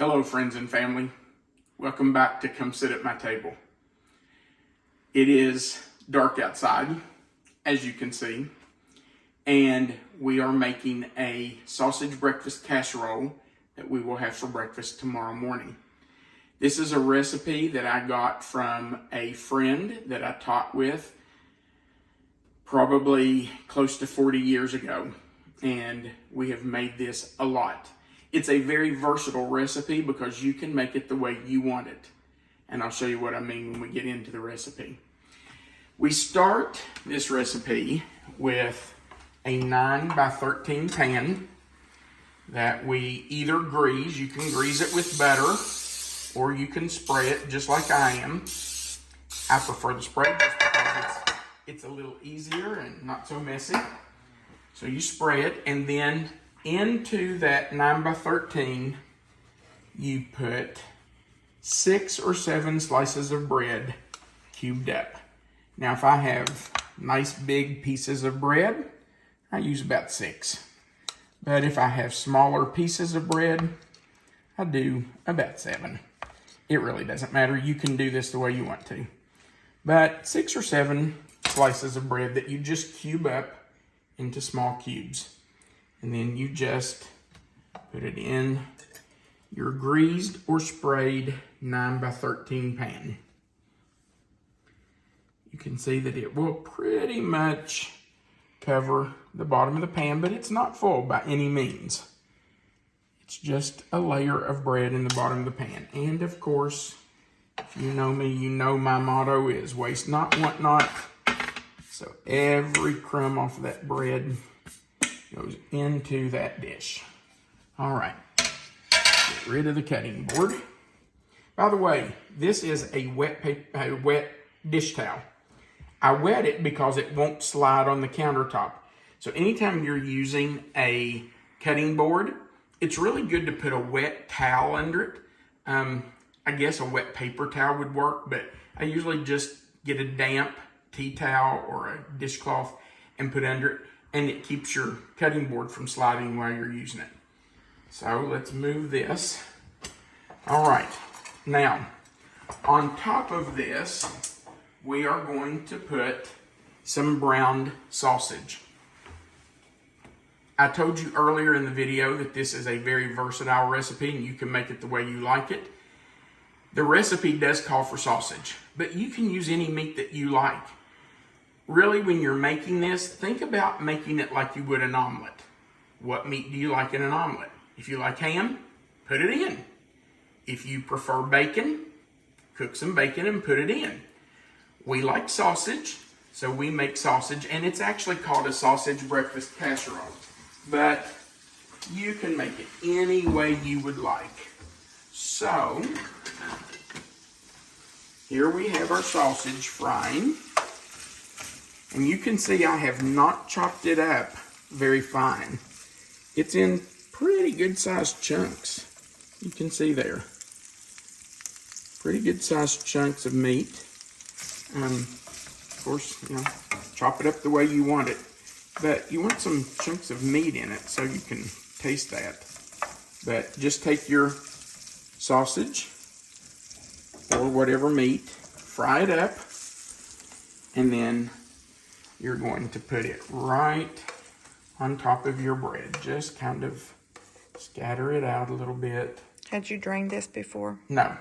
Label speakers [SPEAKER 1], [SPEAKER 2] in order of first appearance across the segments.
[SPEAKER 1] Hello friends and family, welcome back to Come Sit at My Table. It is dark outside, as you can see, and we are making a sausage breakfast casserole that we will have for breakfast tomorrow morning. This is a recipe that I got from a friend that I taught with probably close to 40 years ago, and we have made this a lot. It's a very versatile recipe because you can make it the way you want it. And I'll show you what I mean when we get into the recipe. We start this recipe with a 9x13 pan that we either grease. You can grease it with butter or you can spray it just like I am. I prefer the spray just because it's a little easier and not so messy. So you spray it, and then into that 9x13, you put 6 or 7 slices of bread cubed up. Now, if I have nice big pieces of bread, I use about 6. But if I have smaller pieces of bread, I do about 7. It really doesn't matter. You can do this the way you want to. But 6 or 7 slices of bread that you just cube up into small cubes. And then you just put it in your greased or sprayed 9x13 pan. You can see that it will pretty much cover the bottom of the pan, but it's not full by any means. It's just a layer of bread in the bottom of the pan. And of course, if you know me, you know my motto is waste not, want not. So every crumb off of that bread goes into that dish. All right, get rid of the cutting board. By the way, this is a wet dish towel. I wet it because it won't slide on the countertop. So anytime you're using a cutting board, it's really good to put a wet towel under it. I guess a wet paper towel would work, but I usually just get a damp tea towel or a dishcloth and put under it, and it keeps your cutting board from sliding while you're using it. So let's move this. All right, now on top of this, we are going to put some browned sausage. I told you earlier in the video that this is a very versatile recipe and you can make it the way you like it. The recipe does call for sausage, but you can use any meat that you like. Really, when you're making this, think about making it like you would an omelet. What meat do you like in an omelet? If you like ham, put it in. If you prefer bacon, cook some bacon and put it in. We like sausage, so we make sausage, and it's actually called a sausage breakfast casserole. But you can make it any way you would like. So, here we have our sausage frying. And you can see I have not chopped it up very fine. It's in pretty good sized chunks. You can see there. Pretty good sized chunks of meat. Of course, you know, chop it up the way you want it. But you want some chunks of meat in it so you can taste that. But just take your sausage or whatever meat, fry it up, and then you're going to put it right on top of your bread. Just kind of scatter it out a little bit.
[SPEAKER 2] Had you drained this before?
[SPEAKER 1] No.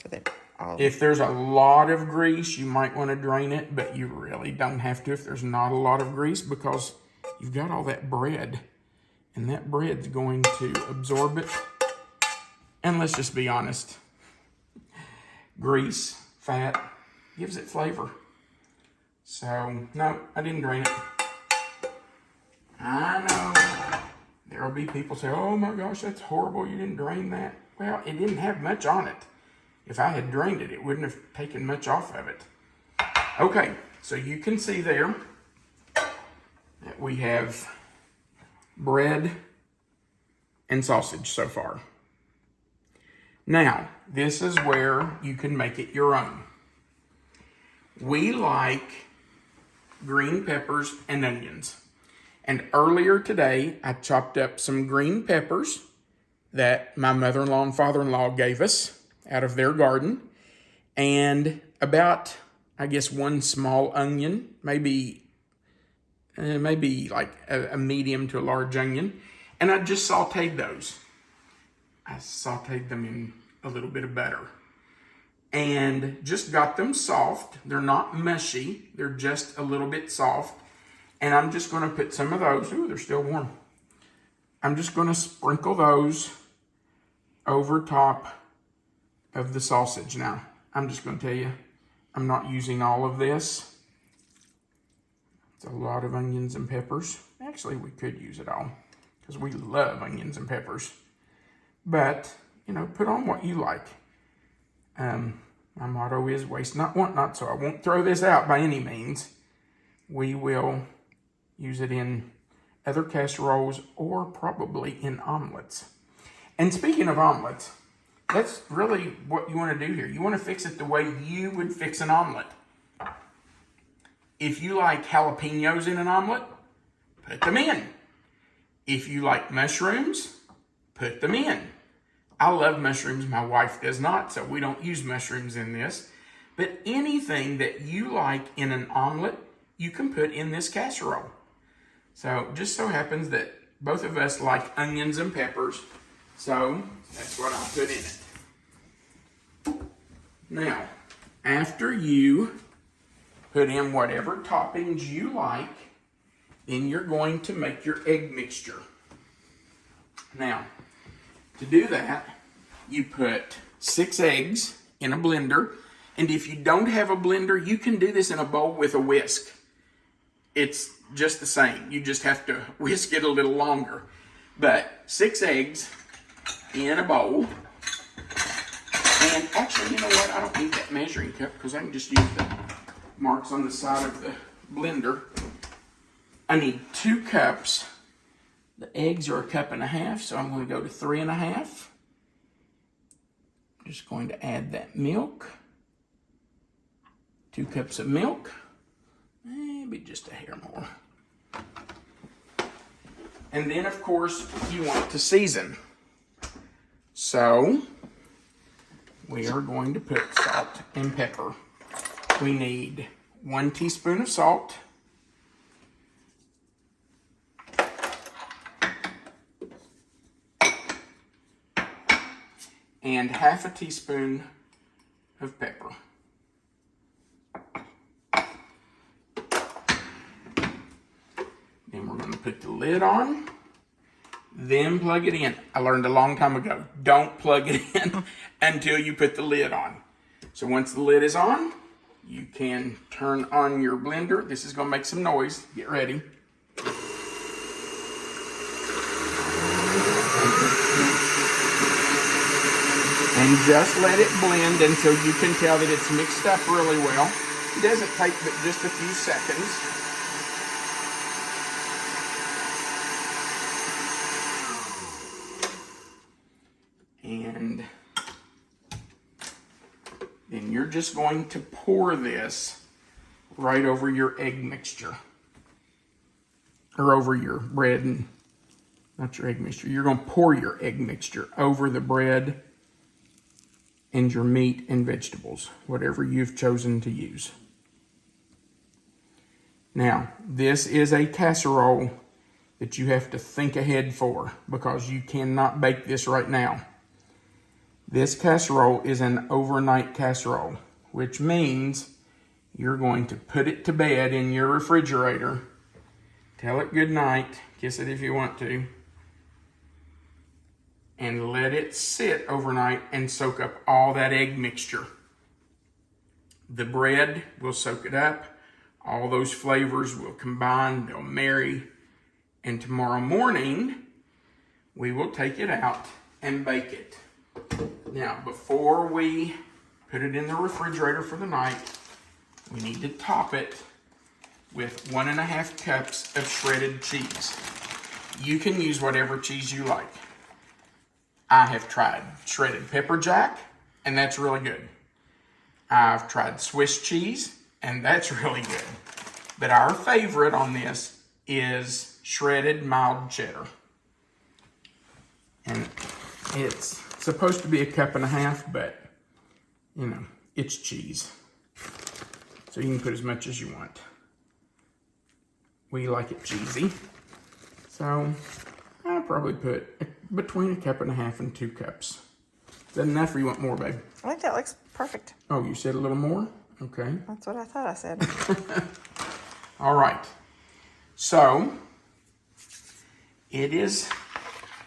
[SPEAKER 2] So that
[SPEAKER 1] if there's a lot of grease, you might want to drain it, but you really don't have to if there's not a lot of grease because you've got all that bread. And that bread's going to absorb it. And let's just be honest. Grease, fat, gives it flavor. So, no, I didn't drain it. I know. There'll be people say, oh my gosh, that's horrible, you didn't drain that. Well, it didn't have much on it. If I had drained it, it wouldn't have taken much off of it. Okay, so you can see there that we have bread and sausage so far. Now, this is where you can make it your own. We like green peppers and onions. And earlier today, I chopped up some green peppers that my mother-in-law and father-in-law gave us out of their garden. And about, I guess, one small onion, maybe like a medium to a large onion. And I just sauteed those. I sauteed them in a little bit of butter. And just got them soft. They're not mushy. They're just a little bit soft. And I'm just going to put some of those. Ooh, they're still warm. I'm just going to sprinkle those over top of the sausage. Now, I'm just going to tell you, I'm not using all of this. It's a lot of onions and peppers. Actually, we could use it all because we love onions and peppers. But, you know, put on what you like. My motto is waste not, want not, so I won't throw this out by any means. We will use it in other casseroles or probably in omelets. And speaking of omelets, that's really what you want to do here. You want to fix it the way you would fix an omelet. If you like jalapenos in an omelet, put them in. If you like mushrooms, put them in. I love mushrooms. My wife does not, so we don't use mushrooms in this. But anything that you like in an omelet, you can put in this casserole. So just so happens that both of us like onions and peppers, so that's what I put in it. Now, after you put in whatever toppings you like, then you're going to make your egg mixture. Now, to do that, you put 6 eggs in a blender. And if you don't have a blender, you can do this in a bowl with a whisk. It's just the same. You just have to whisk it a little longer. But 6 eggs in a bowl. And actually, you know what? I don't need that measuring cup because I can just use the marks on the side of the blender. I need 2 cups. The eggs are 1.5 cups, so I'm going to go to 3.5 cups. Just going to add that milk. 2 cups of milk. Maybe just a hair more. And then, of course, you want to season. So, we are going to put salt and pepper. We need 1 teaspoon of salt. And 1/2 teaspoon of pepper. Then we're going to put the lid on, then plug it in. I learned a long time ago, don't plug it in until you put the lid on. So once the lid is on, you can turn on your blender. This is going to make some noise. Get ready. And just let it blend until you can tell that it's mixed up really well. It doesn't take but just a few seconds. And then you're just going to pour this right over your egg mixture. Or over your bread and, not your egg mixture. You're going to pour your egg mixture over the bread and your meat and vegetables, whatever you've chosen to use. Now, this is a casserole that you have to think ahead for because you cannot bake this right now. This casserole is an overnight casserole, which means you're going to put it to bed in your refrigerator, tell it good night, kiss it if you want to, and let it sit overnight and soak up all that egg mixture. The bread will soak it up. All those flavors will combine, they'll marry. And tomorrow morning, we will take it out and bake it. Now, before we put it in the refrigerator for the night, we need to top it with 1.5 cups of shredded cheese. You can use whatever cheese you like. I have tried shredded pepper jack, and that's really good. I've tried Swiss cheese, and that's really good. But our favorite on this is shredded mild cheddar. And It's supposed to be a cup and a half, but you know, it's cheese. So you can put as much as you want. We like it cheesy. So I'll probably put between a cup and a half and 2 cups. Is that enough or you want more, babe?
[SPEAKER 2] I think that looks perfect.
[SPEAKER 1] Oh, you said a little more? Okay.
[SPEAKER 2] That's what I thought I said.
[SPEAKER 1] All right. So it is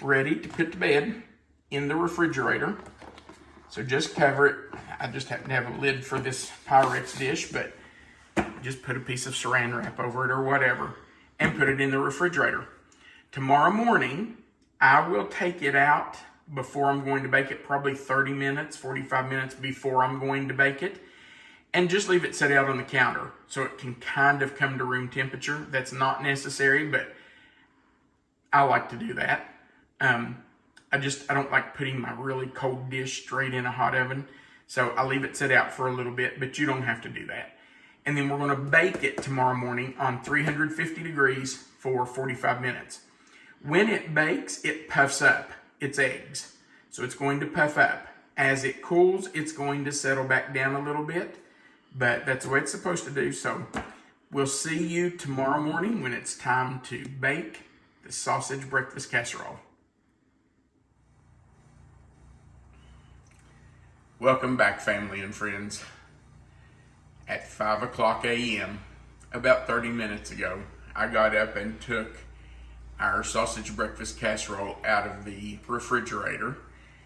[SPEAKER 1] ready to put to bed in the refrigerator. So just cover it. I just happen to have a lid for this Pyrex dish, but just put a piece of saran wrap over it or whatever and put it in the refrigerator. Tomorrow morning, I will take it out before I'm going to bake it, probably 30 minutes, 45 minutes before I'm going to bake it, and just leave it set out on the counter so it can kind of come to room temperature. That's not necessary, but I like to do that. I don't like putting my really cold dish straight in a hot oven, so I leave it set out for a little bit, but you don't have to do that. And then we're going to bake it tomorrow morning on 350 degrees for 45 minutes. When it bakes, it puffs up its eggs. So it's going to puff up. As it cools, it's going to settle back down a little bit, but that's the way it's supposed to do. So we'll see you tomorrow morning when it's time to bake the sausage breakfast casserole. Welcome back, family and friends. At 5 o'clock a.m., about 30 minutes ago, I got up and took our sausage breakfast casserole out of the refrigerator,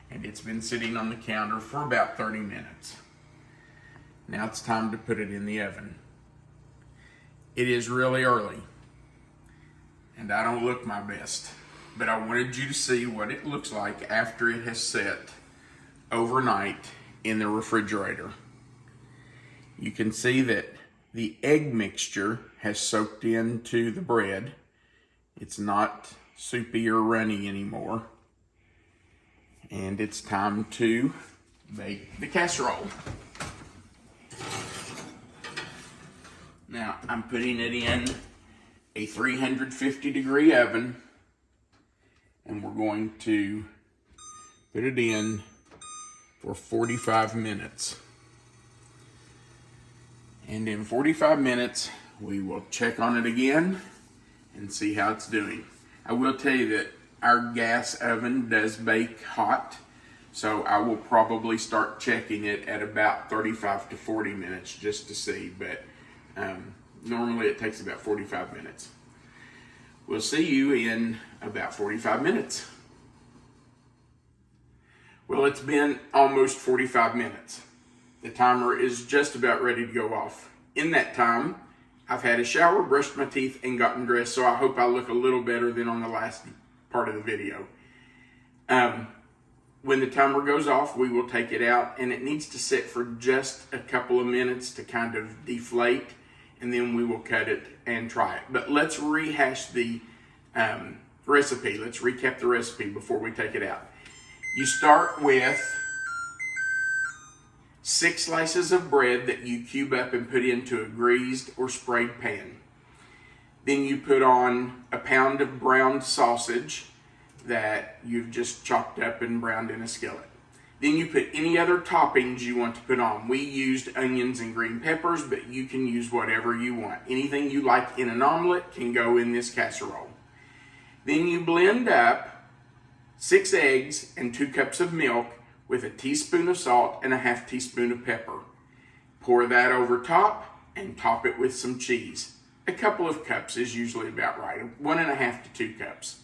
[SPEAKER 1] and it's been sitting on the counter for about 30 minutes. Now it's time to put it in the oven. It is really early, and I don't look my best, but I wanted you to see what it looks like after it has set overnight in the refrigerator. You can see that the egg mixture has soaked into the bread. It's not soupy or runny anymore. And it's time to bake the casserole. Now, I'm putting it in a 350 degree oven, and we're going to put it in for 45 minutes. And in 45 minutes, we will check on it again and see how it's doing. I will tell you that our gas oven does bake hot, so I will probably start checking it at about 35 to 40 minutes just to see, but normally it takes about 45 minutes. We'll see you in about 45 minutes. Well, it's been almost 45 minutes. The timer is just about ready to go off. In that time, I've had a shower, brushed my teeth, and gotten dressed, so I hope I look a little better than on the last part of the video. When the timer goes off, we will take it out, and it needs to sit for just a couple of minutes to kind of deflate, and then we will cut it and try it. But let's rehash the recipe. Let's recap the recipe before we take it out. You start with 6 slices of bread that you cube up and put into a greased or sprayed pan. Then you put on a pound of browned sausage that you've just chopped up and browned in a skillet. Then you put any other toppings you want to put on. We used onions and green peppers, but you can use whatever you want. Anything you like in an omelet can go in this casserole. Then you blend up 6 eggs and 2 cups of milk with a teaspoon of salt and a half teaspoon of pepper. Pour that over top and top it with some cheese. A couple of cups is usually about right. 1.5 to 2 cups.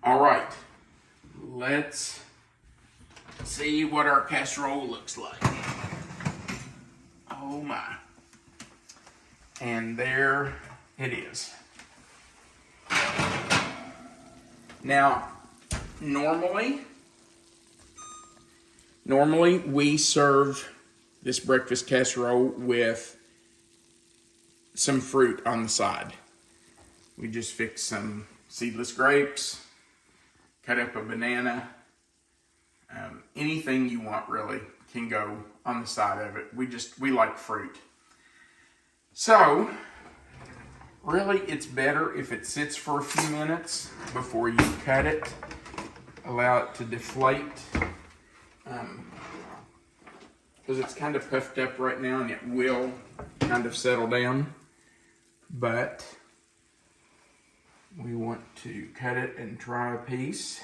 [SPEAKER 1] All right, let's see what our casserole looks like. Oh my. And there it is. Now, normally we serve this breakfast casserole with some fruit on the side. We just fix some seedless grapes, cut up a banana, anything you want really can go on the side of it. We like fruit. So, really it's better if it sits for a few minutes before you cut it. allow it to deflate. Because it's kind of puffed up right now and it will kind of settle down. But we want to cut it and try a piece.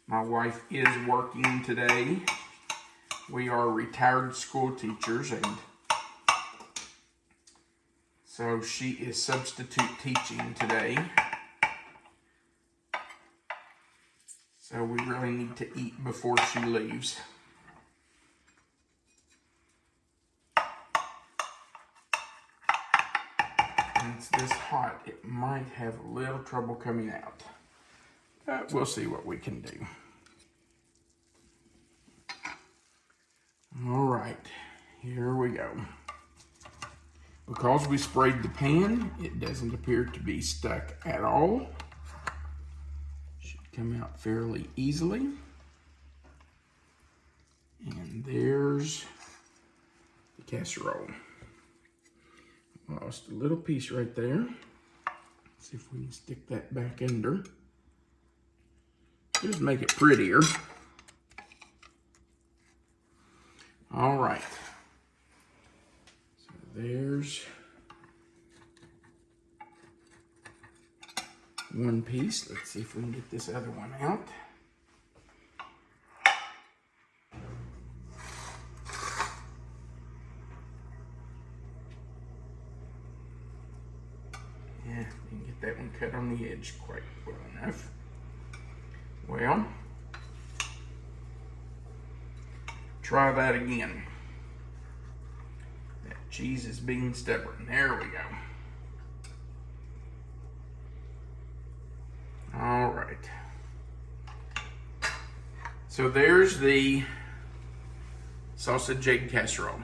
[SPEAKER 1] My wife is working today. We are retired school teachers, and so she is substitute teaching today. So we really need to eat before she leaves. And it's this hot, it might have a little trouble coming out. But we'll see what we can do. All right, here we go. Because we sprayed the pan, it doesn't appear to be stuck at all. Should come out fairly easily. And there's the casserole. Lost a little piece right there. Let's see if we can stick that back under. Just make it prettier. All right. So there's one piece. Let's see if we can get this other one out. Yeah, you can get that one cut on the edge quite well enough. Well, try that again. That cheese is being stubborn. There we go. All right. So there's the sausage egg casserole.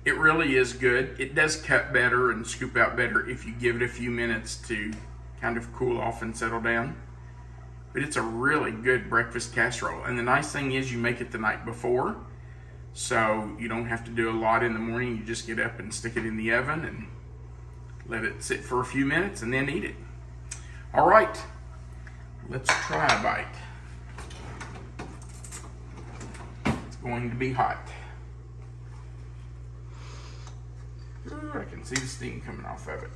[SPEAKER 1] It really is good. It does cut better and scoop out better if you give it a few minutes to kind of cool off and settle down. But it's a really good breakfast casserole. And the nice thing is you make it the night before, so you don't have to do a lot in the morning. You just get up and stick it in the oven and let it sit for a few minutes and then eat it. All right, let's try a bite. It's going to be hot. Ooh, I can see the steam coming off of it.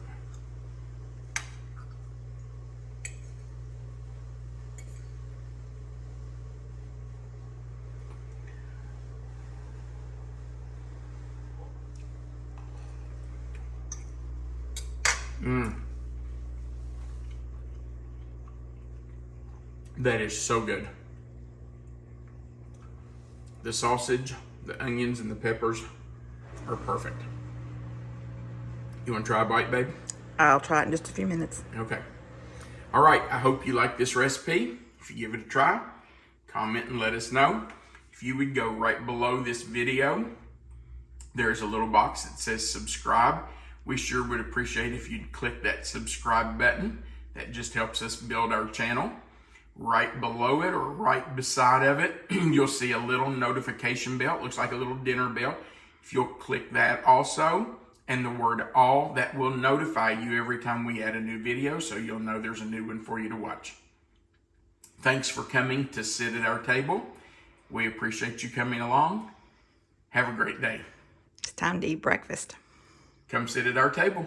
[SPEAKER 1] That is so good. The sausage, the onions, and the peppers are perfect. You want to try a bite, babe?
[SPEAKER 2] I'll try it in just a few minutes.
[SPEAKER 1] Okay. All right, I hope you like this recipe. If you give it a try, comment and let us know. If you would go right below this video, there's a little box that says subscribe. We sure would appreciate if you'd click that subscribe button. That just helps us build our channel. Right below it or right beside of it, you'll see a little notification bell. It looks like a little dinner bell. If you'll click that also, and the word all, that will notify you every time we add a new video, so you'll know there's a new one for you to watch. Thanks for coming to sit at our table. We appreciate you coming along. Have a great day.
[SPEAKER 2] It's time to eat breakfast.
[SPEAKER 1] Come sit at our table.